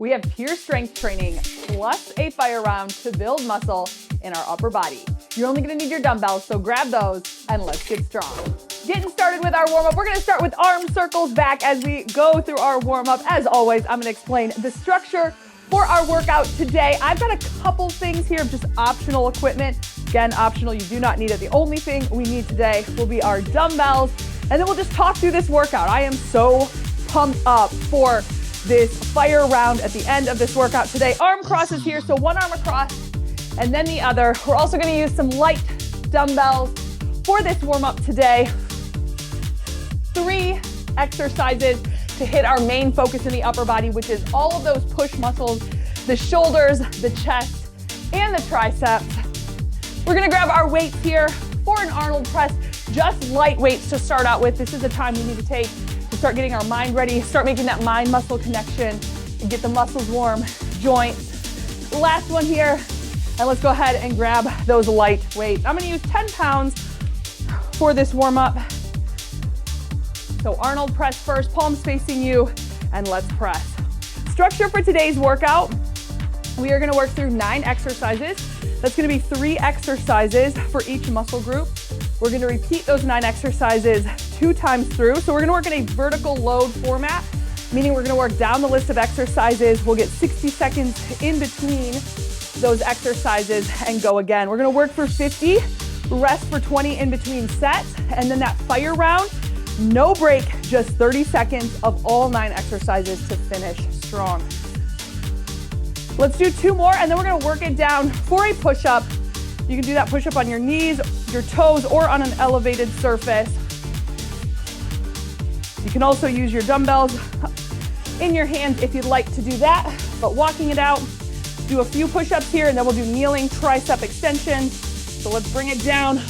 We have pure strength training plus a fire round to build muscle in our upper body. You're only gonna need your dumbbells, so grab those and let's get strong. Getting started with our warm-up, we're gonna start with arm circles back as we go through our warm-up. As always, I'm gonna explain the structure for our workout today. I've got a couple things here of just optional equipment. Again, optional, you do not need it. The only thing we need today will be our dumbbells, and then we'll just talk through this workout. I am so pumped up for this fire round at the end of this workout today. Arm crosses here, so one arm across and then the other. We're also gonna use some light dumbbells for this warm-up today. 3 exercises to hit our main focus in the upper body, which is all of those push muscles, the shoulders, the chest, and the triceps. We're gonna grab our weights here for an Arnold press, just light weights to start out with. This is the time we need to take to start getting our mind ready, start making that mind-muscle connection, and get the muscles warm, joints. Last one here, and let's go ahead and grab those light weights. I'm gonna use 10 pounds for this warm-up. So Arnold press first, palms facing you, and let's press. Structure for today's workout, we are gonna work through 9 exercises. That's gonna be 3 exercises for each muscle group. We're gonna repeat those 9 exercises 2 times through. So we're gonna work in a vertical load format, meaning we're gonna work down the list of exercises. We'll get 60 seconds in between those exercises and go again. We're gonna work for 50, rest for 20 in between sets, and then that fire round, no break, just 30 seconds of all 9 exercises to finish strong. Let's do 2 more, and then we're gonna work it down for a push-up. You can do that push-up on your knees, your toes, or on an elevated surface. You can also use your dumbbells in your hands if you'd like to do that, but walking it out, do a few push-ups here, and then we'll do kneeling tricep extensions. So let's bring it down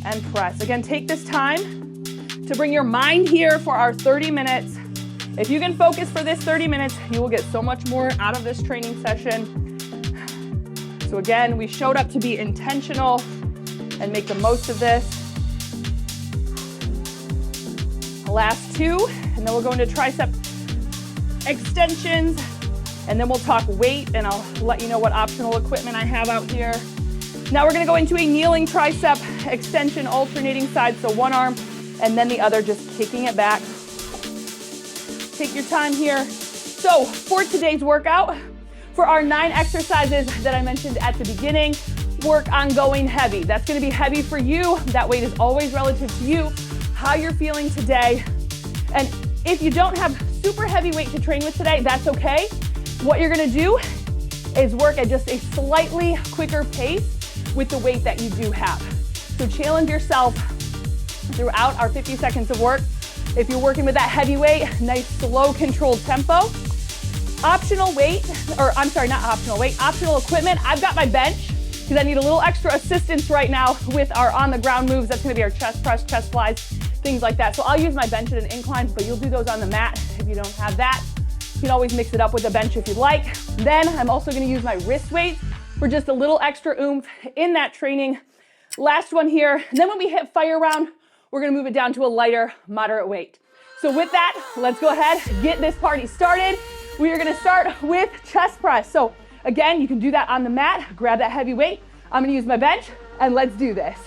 and press. Again, take this time to bring your mind here for our 30 minutes. If you can focus for this 30 minutes, you will get so much more out of this training session. So again, we showed up to be intentional and make the most of this. Last 2, and then we'll go into tricep extensions, and then we'll talk weight, and I'll let you know what optional equipment I have out here. Now we're gonna go into a kneeling tricep extension, alternating sides, so one arm and then the other, just kicking it back. Take your time here. So for today's workout, for our 9 exercises that I mentioned at the beginning, work on going heavy. That's gonna be heavy for you. That weight is always relative to you, how you're feeling today. And if you don't have super heavy weight to train with today, that's okay. What you're gonna do is work at just a slightly quicker pace with the weight that you do have. So challenge yourself throughout our 50 seconds of work. If you're working with that heavy weight, nice slow controlled tempo. Optional weight, or I'm sorry, not optional weight, optional equipment. I've got my bench because I need a little extra assistance right now with our on the ground moves. That's gonna be our chest press, chest flies, things like that. So I'll use my bench at an incline, but you'll do those on the mat if you don't have that. You can always mix it up with a bench if you'd like. Then I'm also gonna use my wrist weights for just a little extra oomph in that training. Last one here. And then when we hit fire round, we're gonna move it down to a lighter, moderate weight. So with that, let's go ahead, get this party started. We are gonna start with chest press. So again, you can do that on the mat, grab that heavy weight. I'm gonna use my bench, and let's do this.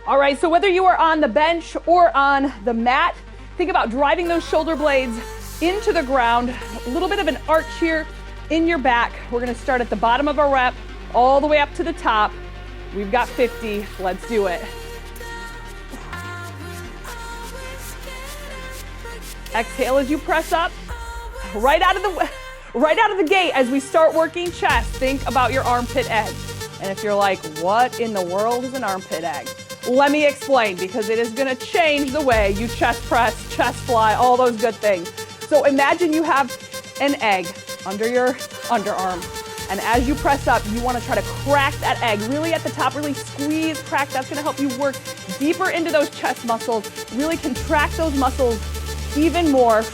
All right, so whether you are on the bench or on the mat, think about driving those shoulder blades into the ground, a little bit of an arch here in your back. We're gonna start at the bottom of our rep, all the way up to the top. We've got 50, let's do it. Exhale as you press up. Right out of the gate as we start working chest, think about your armpit edge. And if you're like, what in the world is an armpit edge? Let me explain, because it is gonna change the way you chest press, chest fly, all those good things. So imagine you have an egg under your underarm. And as you press up, you wanna try to crack that egg really at the top, really squeeze, crack. That's gonna help you work deeper into those chest muscles, really contract those muscles even more.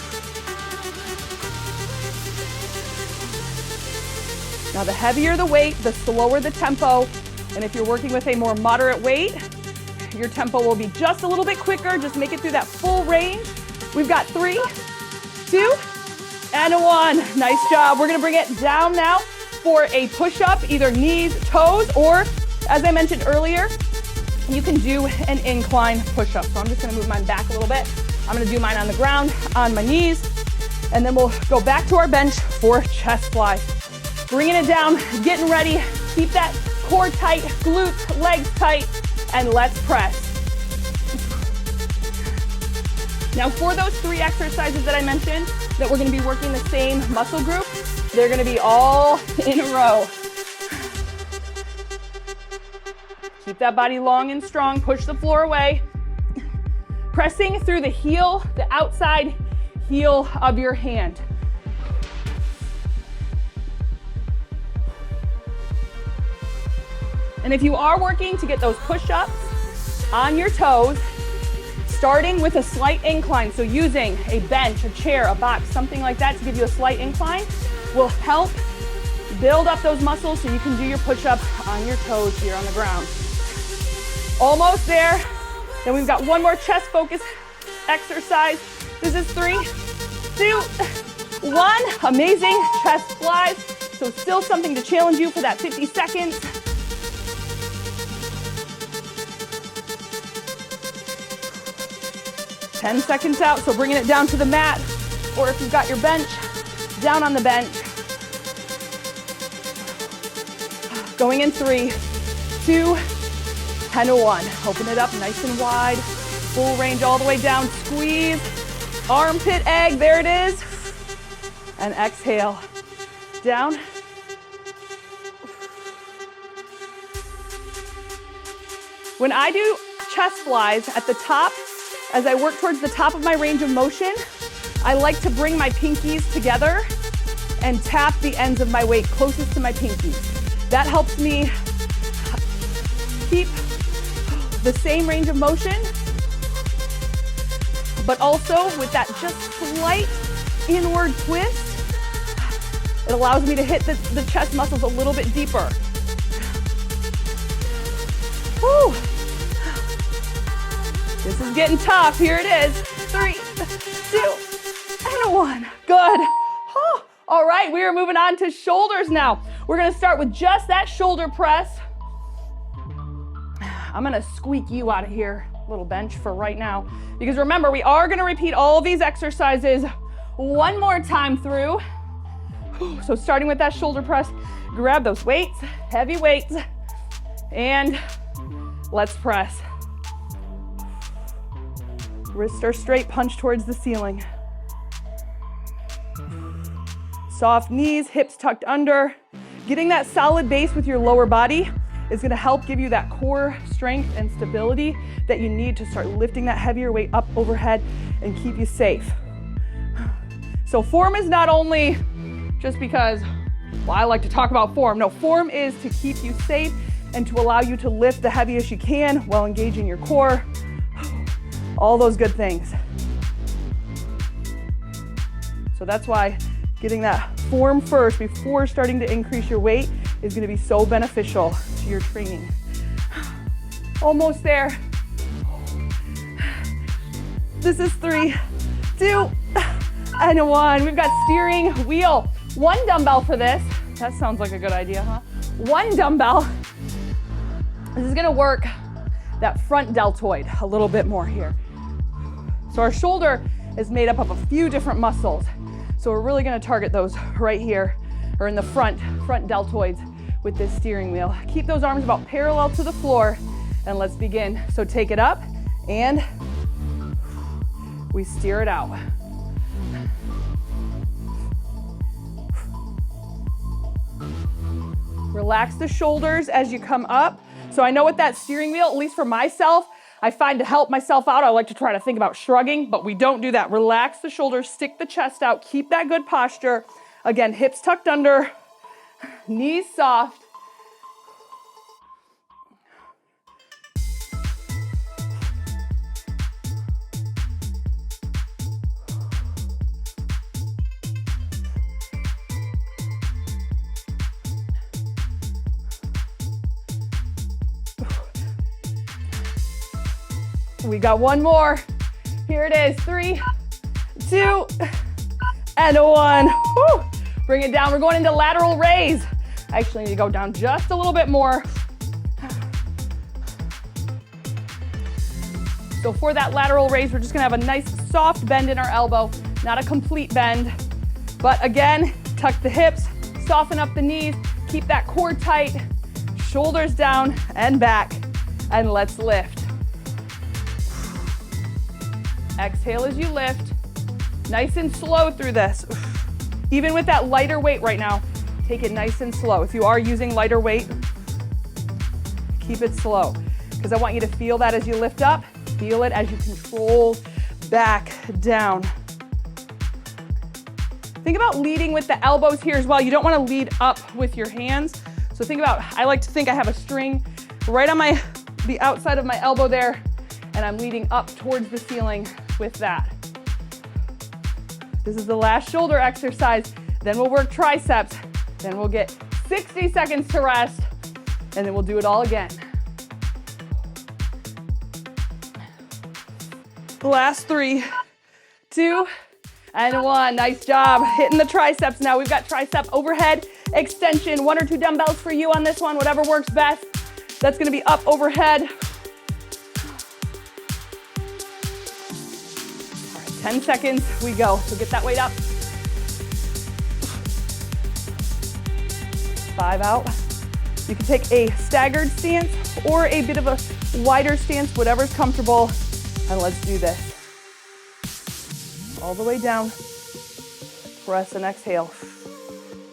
Now the heavier the weight, the slower the tempo. And if you're working with a more moderate weight, your tempo will be just a little bit quicker. Just make it through that full range. We've got 3, 2, and a 1. Nice job. We're gonna bring it down now for a push-up, either knees, toes, or as I mentioned earlier, you can do an incline push-up. So I'm just gonna move mine back a little bit. I'm gonna do mine on the ground, on my knees, and then we'll go back to our bench for chest flies. Bringing it down, getting ready. Keep that core tight, glutes, legs tight, and let's press. Now for those 3 exercises that I mentioned that we're gonna be working the same muscle group, they're gonna be all in a row. Keep that body long and strong, push the floor away. Pressing through the heel, the outside heel of your hand. And if you are working to get those push-ups on your toes, starting with a slight incline, so using a bench, a chair, a box, something like that to give you a slight incline, will help build up those muscles so you can do your push-ups on your toes here on the ground. Almost there. Then we've got one more chest focus exercise. This is 3, 2, 1. Amazing chest flies. So still something to challenge you for that 50 seconds. Ten seconds out, so bringing it down to the mat, or if you've got your bench, down on the bench. Going in 3, 2, and a 1. Open it up nice and wide, full range all the way down, squeeze, armpit egg, there it is, and exhale, down. When I do chest flies at the top, as I work towards the top of my range of motion, I like to bring my pinkies together and tap the ends of my weight closest to my pinkies. That helps me keep the same range of motion, but also with that just slight inward twist, it allows me to hit the chest muscles a little bit deeper. Woo. This is getting tough. Here it is. 3, 2, and a 1. Good. Oh, all right, we are moving on to shoulders now. We're gonna start with just that shoulder press. I'm gonna squeak you out of here, little bench, for right now. Because remember, we are gonna repeat all these exercises one more time through. So starting with that shoulder press, grab those weights, heavy weights, and let's press. Wrists are straight, punch towards the ceiling. Soft knees, hips tucked under. Getting that solid base with your lower body is gonna help give you that core strength and stability that you need to start lifting that heavier weight up overhead and keep you safe. So form is not only just because, well, I like to talk about form. No, form is to keep you safe and to allow you to lift the heaviest you can while engaging your core. All those good things. So that's why getting that form first before starting to increase your weight is going to be so beneficial to your training. Almost there. This is 3, 2, and a 1. We've got steering wheel. 1 dumbbell for this. That sounds like a good idea, huh? 1 dumbbell. This is going to work that front deltoid a little bit more here. So our shoulder is made up of a few different muscles. So we're really gonna target those right here, or in the front deltoids with this steering wheel. Keep those arms about parallel to the floor, and let's begin. So take it up, and we steer it out. Relax the shoulders as you come up. So I know with that steering wheel, at least for myself, I find to help myself out, I like to try to think about shrugging, but we don't do that. Relax the shoulders, stick the chest out, keep that good posture. Again, hips tucked under, knees soft. We got one more. Here it is, 3, 2, and 1. Woo. Bring it down. We're going into lateral raise. I actually need to go down just a little bit more. So for that lateral raise, we're just gonna have a nice soft bend in our elbow, not a complete bend. But again, tuck the hips, soften up the knees, keep that core tight, shoulders down and back, and let's lift. Exhale as you lift. Nice and slow through this. Even with that lighter weight right now, take it nice and slow. If you are using lighter weight, keep it slow, because I want you to feel that as you lift up, feel it as you control back down. Think about leading with the elbows here as well. You don't want to lead up with your hands. So think about, I like to think I have a string right on the outside of my elbow there, and I'm leading up towards the ceiling with that. This is the last shoulder exercise. Then we'll work triceps. Then we'll get 60 seconds to rest, and then we'll do it all again. Last 3, 2, and 1. Nice job hitting the triceps. Now we've got tricep overhead extension. 1 or 2 dumbbells for you on this one, whatever works best. That's gonna be up overhead. All right, 10 seconds, we go. So get that weight up. 5 out. You can take a staggered stance or a bit of a wider stance, whatever's comfortable. And let's do this. All the way down. Press and exhale.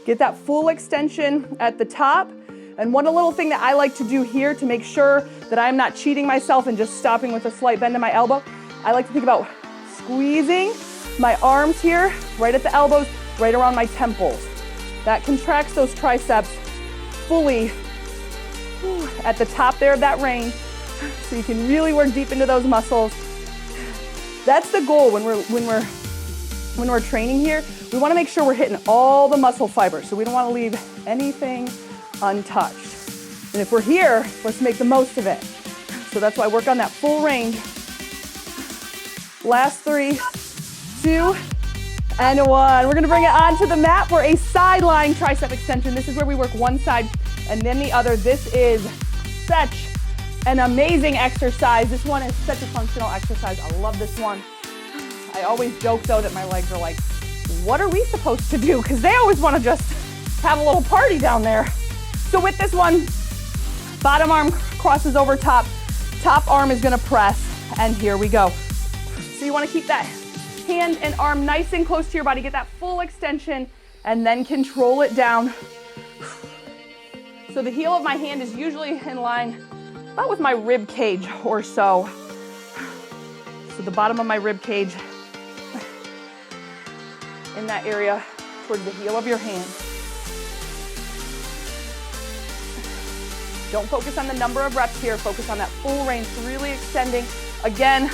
Get that full extension at the top. And one little thing that I like to do here to make sure that I'm not cheating myself and just stopping with a slight bend in my elbow, I like to think about squeezing my arms here, right at the elbows, right around my temples. That contracts those triceps fully at the top there of that range, so you can really work deep into those muscles. That's the goal when we're training here. We want to make sure we're hitting all the muscle fibers, so we don't want to leave anything untouched. And if we're here, let's make the most of it. So that's why I work on that full range. Last 3, 2, and 1. We're going to bring it onto the mat for a side lying tricep extension. This is where we work one side and then the other. This is such an amazing exercise. This one is such a functional exercise. I love this one. I always joke though that my legs are like, what are we supposed to do? Because they always want to just have a little party down there. So with this one, bottom arm crosses over top, top arm is going to press, and here we go. So you want to keep that hand and arm nice and close to your body, get that full extension, and then control it down. So the heel of my hand is usually in line about with my rib cage or so. So the bottom of my rib cage in that area towards the heel of your hand. Don't focus on the number of reps here, focus on that full range, really extending. Again,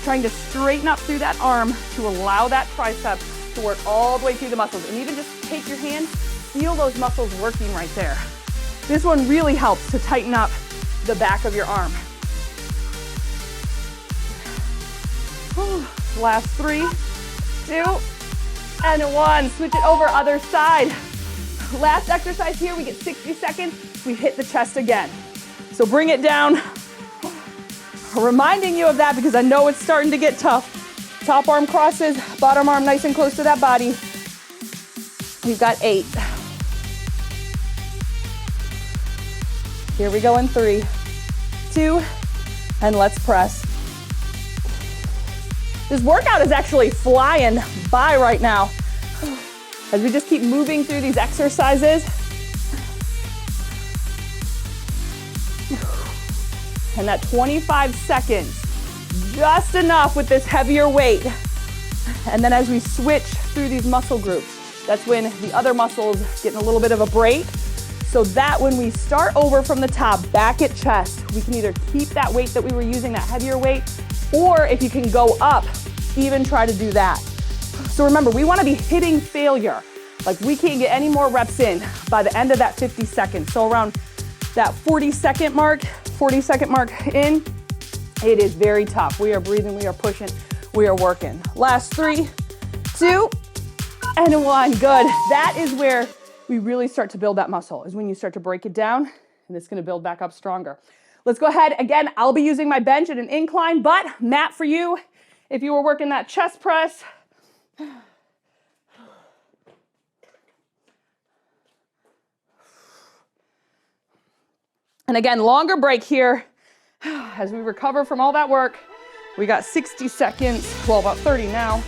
trying to straighten up through that arm to allow that tricep to work all the way through the muscles. And even just take your hand, feel those muscles working right there. This one really helps to tighten up the back of your arm. Last 3, 2, and 1. Switch it over, other side. Last exercise here, we get 60 seconds. We hit the chest again. So bring it down. Reminding you of that because I know it's starting to get tough. Top arm crosses, bottom arm nice and close to that body. We've got 8. Here we go in 3, 2, and let's press. This workout is actually flying by right now as we just keep moving through these exercises. And that 25 seconds, just enough with this heavier weight. And then as we switch through these muscle groups, that's when the other muscles getting a little bit of a break. So that when we start over from the top, back at chest, we can either keep that weight that we were using, that heavier weight, or if you can go up, even try to do that. So remember, we want to be hitting failure. Like we can't get any more reps in by the end of that 50 seconds. So around that 40-second mark in, it is very tough. We are breathing, we are pushing, we are working. Last 3, 2, and 1. Good. That is where we really start to build that muscle, is when you start to break it down, and it's going to build back up stronger. Let's go ahead. Again, I'll be using my bench at an incline, but Matt, for you, if you were working that chest press, and again, longer break here as we recover from all that work. We got 60 seconds, well, about 30 now.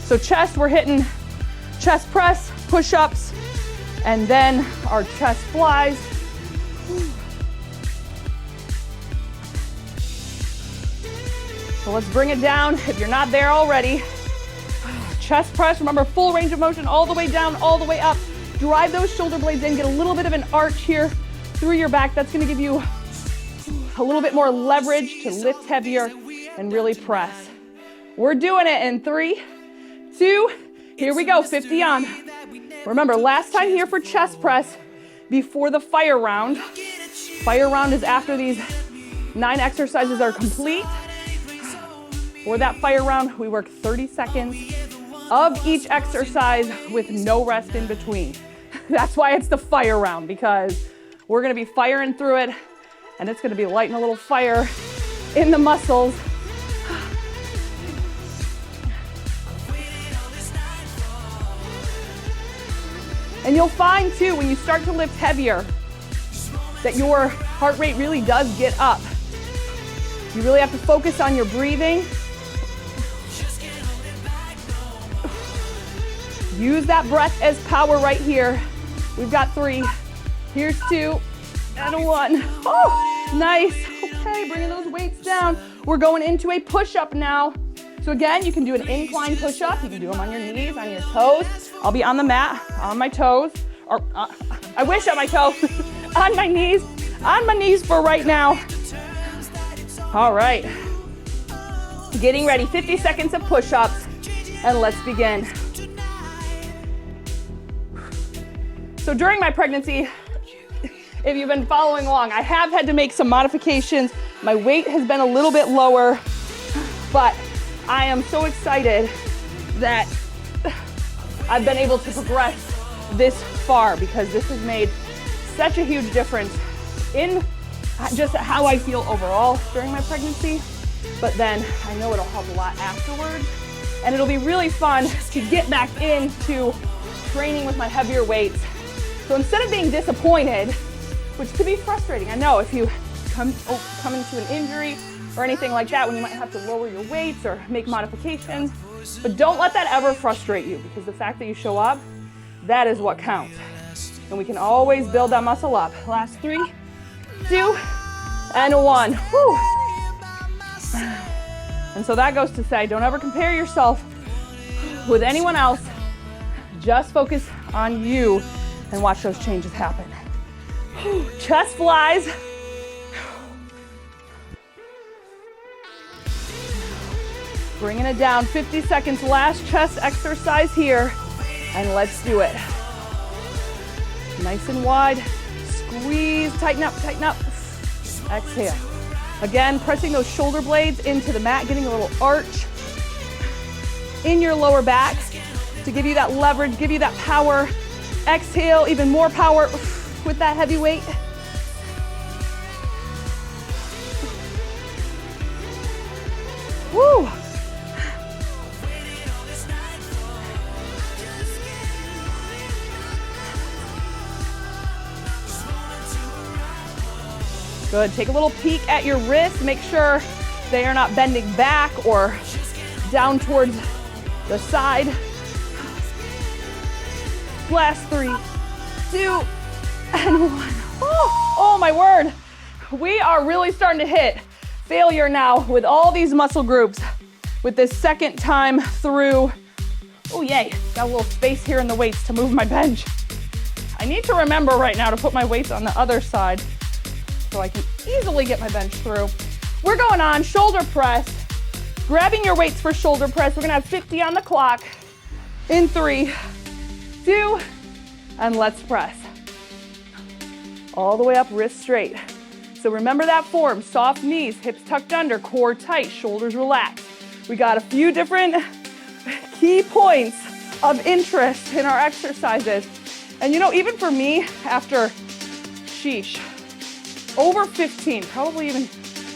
So chest, we're hitting chest press, push-ups, and then our chest flies. So let's bring it down if you're not there already. Chest press, remember full range of motion all the way down, all the way up. Drive those shoulder blades in, get a little bit of an arch here through your back. That's gonna give you a little bit more leverage to lift heavier and really press. We're doing it in 3, 2, here we go, 50 on. Remember, last time here for chest press, before the fire round. Fire round is after these 9 exercises are complete. For that fire round, we work 30 seconds of each exercise with no rest in between. That's why it's the fire round, because we're gonna be firing through it, and it's gonna be lighting a little fire in the muscles. And you'll find too, when you start to lift heavier, that your heart rate really does get up. You really have to focus on your breathing. Use that breath as power right here. We've got 3. Here's 2 and 1. Oh, nice. Okay, bringing those weights down. We're going into a push-up now. So again, you can do an incline push-up. You can do them on your knees, on your toes. I'll be on the mat, on my toes, or I wish on my toes, on my knees for right now. All right. Getting ready, 50 seconds of push-ups, and let's begin. So during my pregnancy, if you've been following along, I have had to make some modifications. My weight has been a little bit lower, but I am so excited that I've been able to progress this far, because this has made such a huge difference in just how I feel overall during my pregnancy. But then I know it'll help a lot afterwards, and it'll be really fun to get back into training with my heavier weights. So instead of being disappointed, which could be frustrating, I know if you come into an injury or anything like that, when you might have to lower your weights or make modifications, but don't let that ever frustrate you, because the fact that you show up, that is what counts. And we can always build that muscle up. Last 3, 2, and 1. Whew. And so that goes to say, don't ever compare yourself with anyone else. Just focus on you and watch those changes happen. Chest flies. Bringing it down, 50 seconds, last chest exercise here, and let's do it. Nice and wide, squeeze, tighten up, exhale. Again, pressing those shoulder blades into the mat, getting a little arch in your lower back to give you that leverage, give you that power. Exhale, even more power with that heavy weight. Woo! Good, take a little peek at your wrists, make sure they are not bending back or down towards the side. Last 3, 2, and 1. Oh my word. We are really starting to hit failure now with all these muscle groups with this second time through. Oh yay, got a little space here in the weights to move my bench. I need to remember right now to put my weights on the other side so I can easily get my bench through. We're going on shoulder press. Grabbing your weights for shoulder press. We're gonna have 50 on the clock in 3, 2, and let's press. All the way up, wrist straight. So remember that form, soft knees, hips tucked under, core tight, shoulders relaxed. We got a few different key points of interest in our exercises. And you know, even for me, after, sheesh, over 15, probably even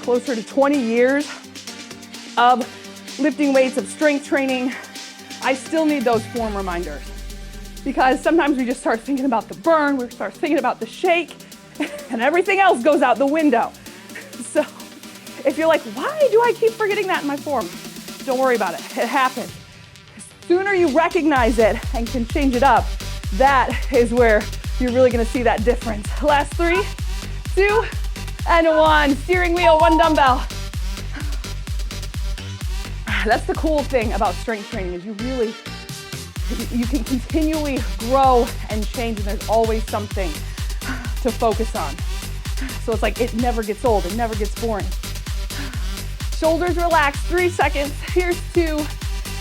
closer to 20 years of lifting weights, of strength training, I still need those form reminders. Because sometimes we just start thinking about the burn, we start thinking about the shake, and everything else goes out the window. So if you're like, why do I keep forgetting that in my form? Don't worry about it, it happens. The sooner you recognize it and can change it up, that is where you're really gonna see that difference. Last 3, 2, and 1. Steering wheel, 1 dumbbell. That's the cool thing about strength training is you can continually grow and change, and there's always something to focus on. So it's like it never gets old, it never gets boring. Shoulders relaxed, 3 seconds. Here's 2,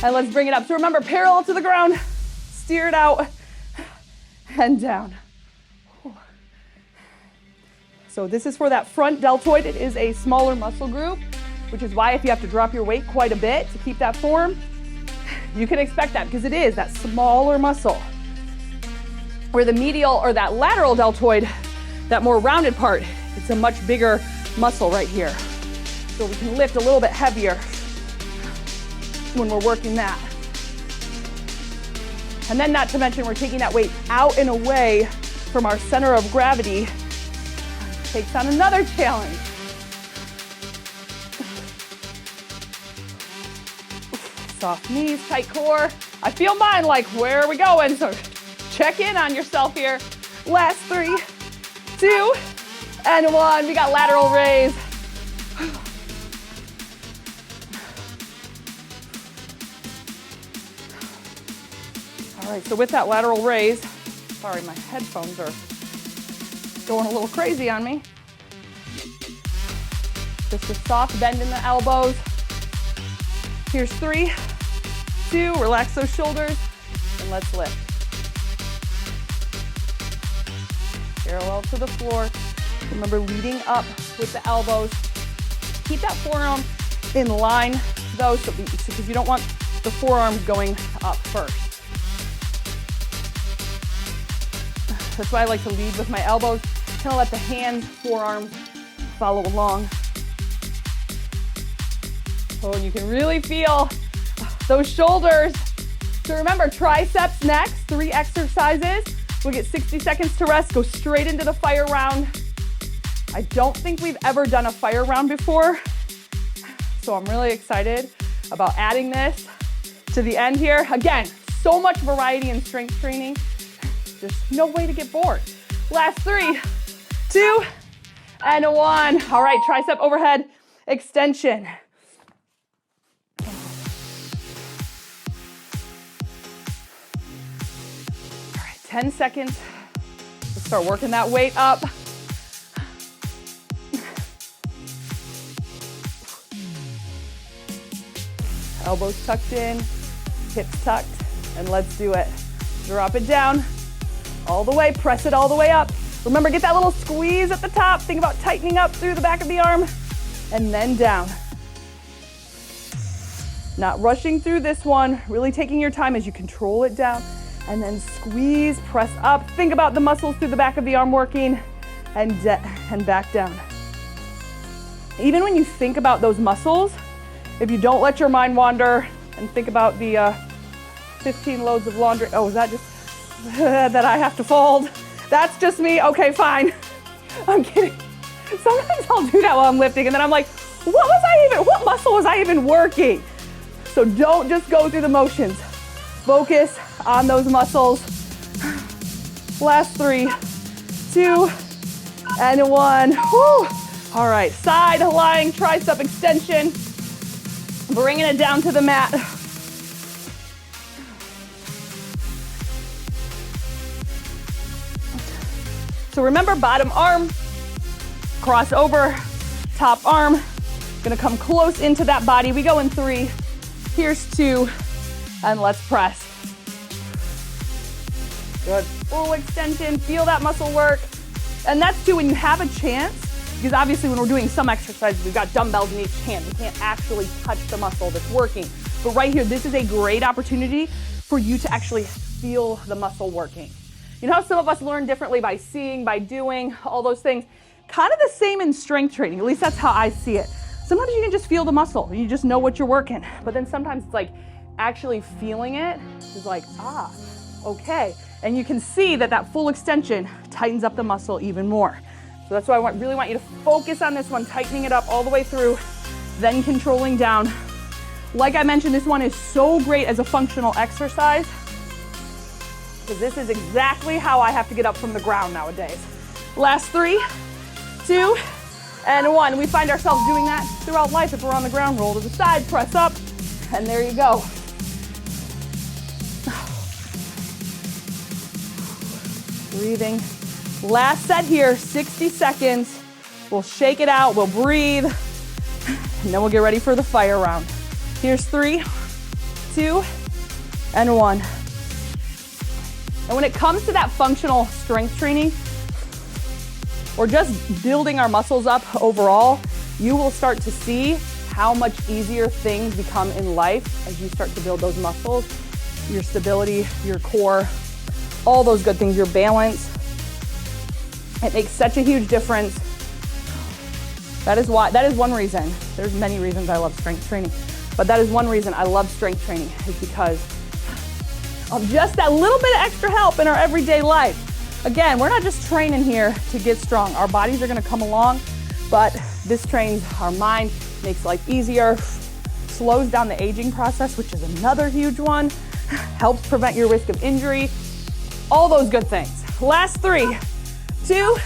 and let's bring it up. So remember, parallel to the ground, steer it out, and down. So this is for that front deltoid. It is a smaller muscle group, which is why if you have to drop your weight quite a bit to keep that form, you can expect that because it is that smaller muscle. Where the medial or that lateral deltoid, that more rounded part, it's a much bigger muscle right here. So we can lift a little bit heavier when we're working that. And then not to mention we're taking that weight out and away from our center of gravity. Takes on another challenge. Soft knees, tight core. I feel mine like, where are we going? So check in on yourself here. Last 3, 2, and 1. We got lateral raise. All right, so with that lateral raise, sorry, my headphones are going a little crazy on me. Just a soft bend in the elbows. Here's 3, 2, relax those shoulders, and let's lift. Parallel to the floor. Remember, leading up with the elbows. Keep that forearm in line, though, because you don't want the forearms going up first. That's why I like to lead with my elbows. Kind of let the hands, forearms follow along. Oh, and you can really feel those shoulders. So remember, triceps next, 3 exercises. We'll get 60 seconds to rest, go straight into the fire round. I don't think we've ever done a fire round before, so I'm really excited about adding this to the end here. Again, so much variety in strength training. There's no way to get bored. Last 3, 2, and 1. All right, tricep overhead extension. All right, 10 seconds. Let's start working that weight up. Elbows tucked in, hips tucked, and let's do it. Drop it down, all the way, press it all the way up. Remember, get that little squeeze at the top. Think about tightening up through the back of the arm, and then down. Not rushing through this one, really taking your time as you control it down, and then squeeze, press up. Think about the muscles through the back of the arm working, and back down. Even when you think about those muscles, if you don't let your mind wander and think about the 15 loads of laundry, oh, is that just that I have to fold? That's just me, okay, fine. I'm kidding. Sometimes I'll do that while I'm lifting and then I'm like, what muscle was I even working? So don't just go through the motions. Focus on those muscles. Last 3, 2, and 1. Whew. All right, side lying tricep extension. Bringing it down to the mat. So remember, bottom arm, cross over, top arm, gonna come close into that body. We go in 3, here's 2, and let's press. Good, full extension, feel that muscle work. And that's too, when you have a chance, because obviously when we're doing some exercises, we've got dumbbells in each hand. We can't actually touch the muscle that's working. But But right here, this is a great opportunity for you to actually feel the muscle working. You know how some of us learn differently by seeing, by doing, all those things? Kind of the same in strength training, at least that's how I see it. Sometimes you can just feel the muscle, you just know what you're working. But then sometimes it's like actually feeling it is like, ah, okay. And you can see that that full extension tightens up the muscle even more. So that's why I really want you to focus on this one, tightening it up all the way through, then controlling down. Like I mentioned, this one is so great as a functional exercise because this is exactly how I have to get up from the ground nowadays. Last 3, 2, and 1. We find ourselves doing that throughout life. If we're on the ground, roll to the side, press up, and there you go. Breathing. Last set here, 60 seconds. We'll shake it out, we'll breathe, and then we'll get ready for the fire round. Here's 3, 2, and 1. And when it comes to that functional strength training, or just building our muscles up overall, you will start to see how much easier things become in life as you start to build those muscles, your stability, your core, all those good things, your balance. It makes such a huge difference. That is one reason. There's many reasons I love strength training, but that is one reason I love strength training, is because of just that little bit of extra help in our everyday life. Again, we're not just training here to get strong. Our bodies are gonna come along, but this trains our mind, makes life easier, slows down the aging process, which is another huge one, helps prevent your risk of injury, all those good things. Last 3, 2,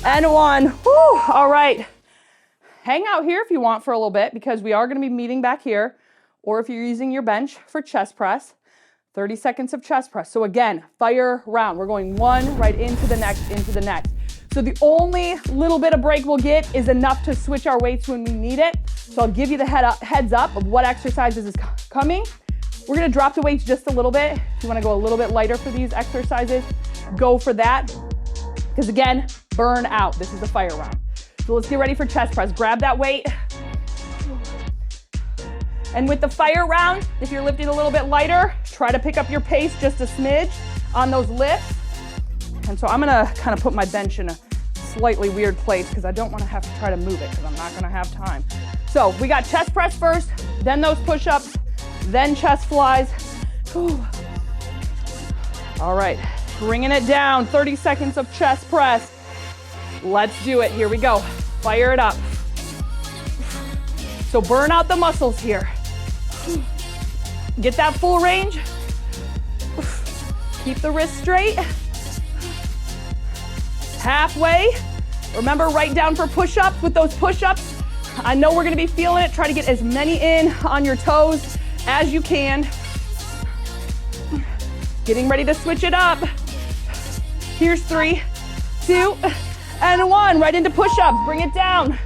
and 1. Whew, all right. Hang out here if you want for a little bit, because we are gonna be meeting back here, or if you're using your bench for chest press, 30 seconds of chest press. So again, fire round. We're going one right into the next, into the next. So the only little bit of break we'll get is enough to switch our weights when we need it. So I'll give you the heads up of what exercises is coming. We're gonna drop the weights just a little bit. If you wanna go a little bit lighter for these exercises, go for that. Because again, burn out. This is the fire round. So let's get ready for chest press. Grab that weight. And with the fire round, if you're lifting a little bit lighter, try to pick up your pace just a smidge on those lifts. And so I'm gonna kind of put my bench in a slightly weird place because I don't wanna have to try to move it because I'm not gonna have time. So we got chest press first, then those push-ups, then chest flies. Whew. All right, bringing it down, 30 seconds of chest press. Let's do it, here we go. Fire it up. So burn out the muscles here. Get that full range. Keep the wrist straight. Halfway. Remember, write down for push-ups. With those push-ups, I know we're gonna be feeling it. Try to get as many in on your toes as you can. Getting ready to switch it up. Here's 3, 2, and 1. Right into push-ups. Bring it down.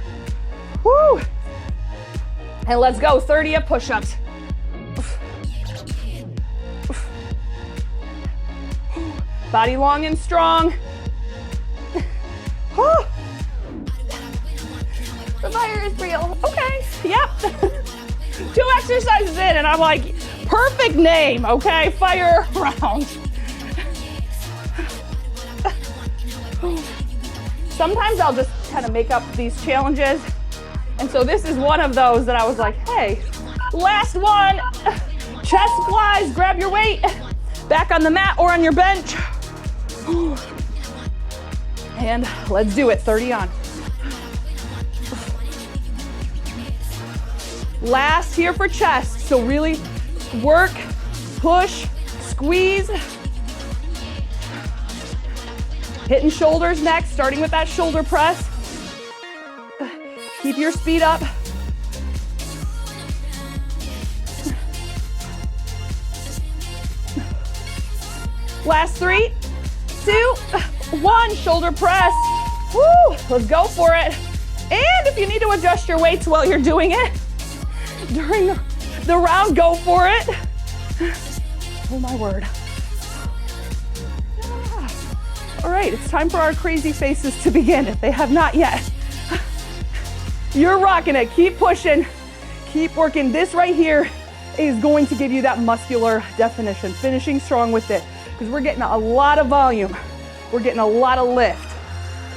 Woo! And let's go, 30 of push-ups. Body long and strong. The fire is real. Okay, yep. 2 exercises in and I'm like, perfect name, okay? Fire round. Sometimes I'll just kind of make up these challenges. And so this is one of those that I was like, hey, last one. Chest flies, grab your weight. Back on the mat or on your bench. And let's do it, 30 on. Last here for chest. So really work, push, squeeze. Hitting shoulders next, starting with that shoulder press. Keep your speed up. Last 3, 2, 1, shoulder press. Woo, let's go for it. And if you need to adjust your weights while you're doing it, during the round, go for it. Oh my word. Yeah. All right, it's time for our crazy faces to begin if they have not yet. You're rocking it, keep pushing, keep working. This right here is going to give you that muscular definition. Finishing strong with it, because we're getting a lot of volume. We're getting a lot of lift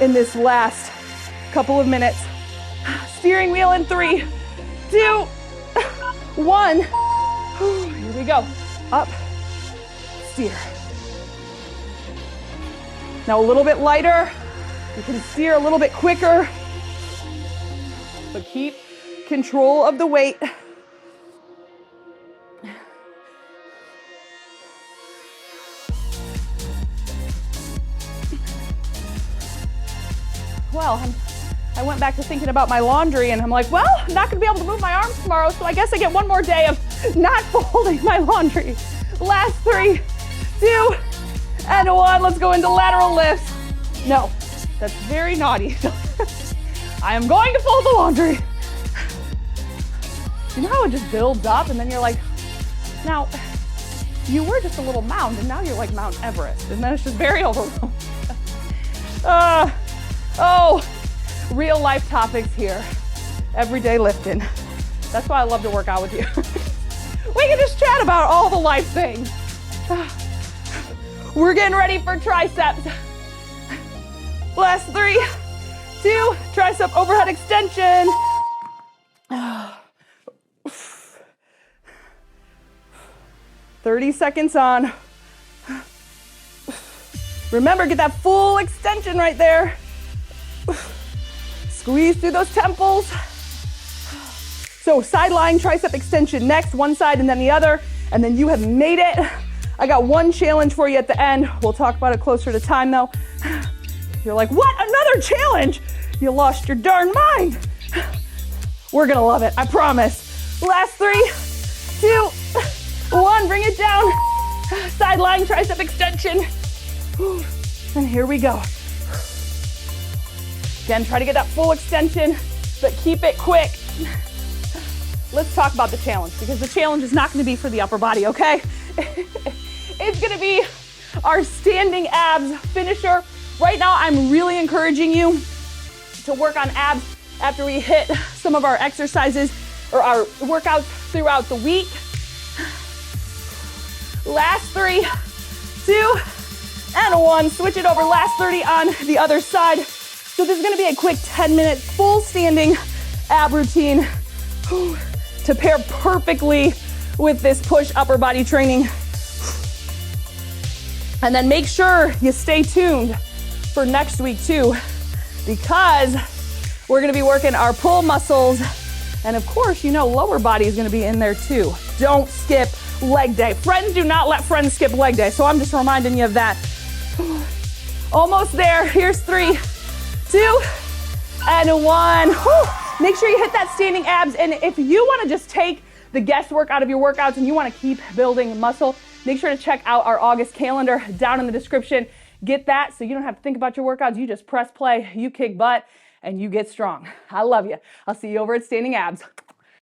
in this last couple of minutes. Steering wheel in 3, 2, 1. Here we go. Up, steer. Now a little bit lighter. You can steer a little bit quicker, but keep control of the weight. Well, I went back to thinking about my laundry and I'm like, well, I'm not gonna be able to move my arms tomorrow, so I guess I get one more day of not folding my laundry. Last 3, 2, and 1. Let's go into lateral lifts. No, that's very naughty. I am going to fold the laundry. You know how it just builds up and then you're like, now, you were just a little mound and now you're like Mount Everest, and then it's just very overwhelming. Oh, real life topics here. Everyday lifting. That's why I love to work out with you. We can just chat about all the life things. We're getting ready for triceps. Last 3, 2, tricep overhead extension. 30 seconds on. Remember, get that full extension right there. Squeeze through those temples. So side lying tricep extension next, one side and then the other, and then you have made it. I got one challenge for you at the end. We'll talk about it closer to time though. You're like, what? Another challenge? You lost your darn mind. We're gonna love it, I promise. Last 3, 2, 1, bring it down. Side lying tricep extension. And here we go. Again, try to get that full extension, but keep it quick. Let's talk about the challenge, because the challenge is not gonna be for the upper body, okay? It's gonna be our standing abs finisher. Right now, I'm really encouraging you to work on abs after we hit some of our exercises or our workouts throughout the week. Last 3, 2, and 1. Switch it over, last 30 on the other side. So this is gonna be a quick 10-minute full standing ab routine to pair perfectly with this push upper body training. And then make sure you stay tuned for next week too, because we're gonna be working our pull muscles. And of course, you know, lower body is gonna be in there too. Don't skip leg day. Friends do not let friends skip leg day. So I'm just reminding you of that. Almost there. Here's 3, 2, and 1. Make sure you hit that standing abs. And if you want to just take the guesswork out of your workouts and you want to keep building muscle, make sure to check out our August calendar down in the description. Get that so you don't have to think about your workouts. You just press play, you kick butt, and you get strong. I love you. I'll see you over at Standing Abs.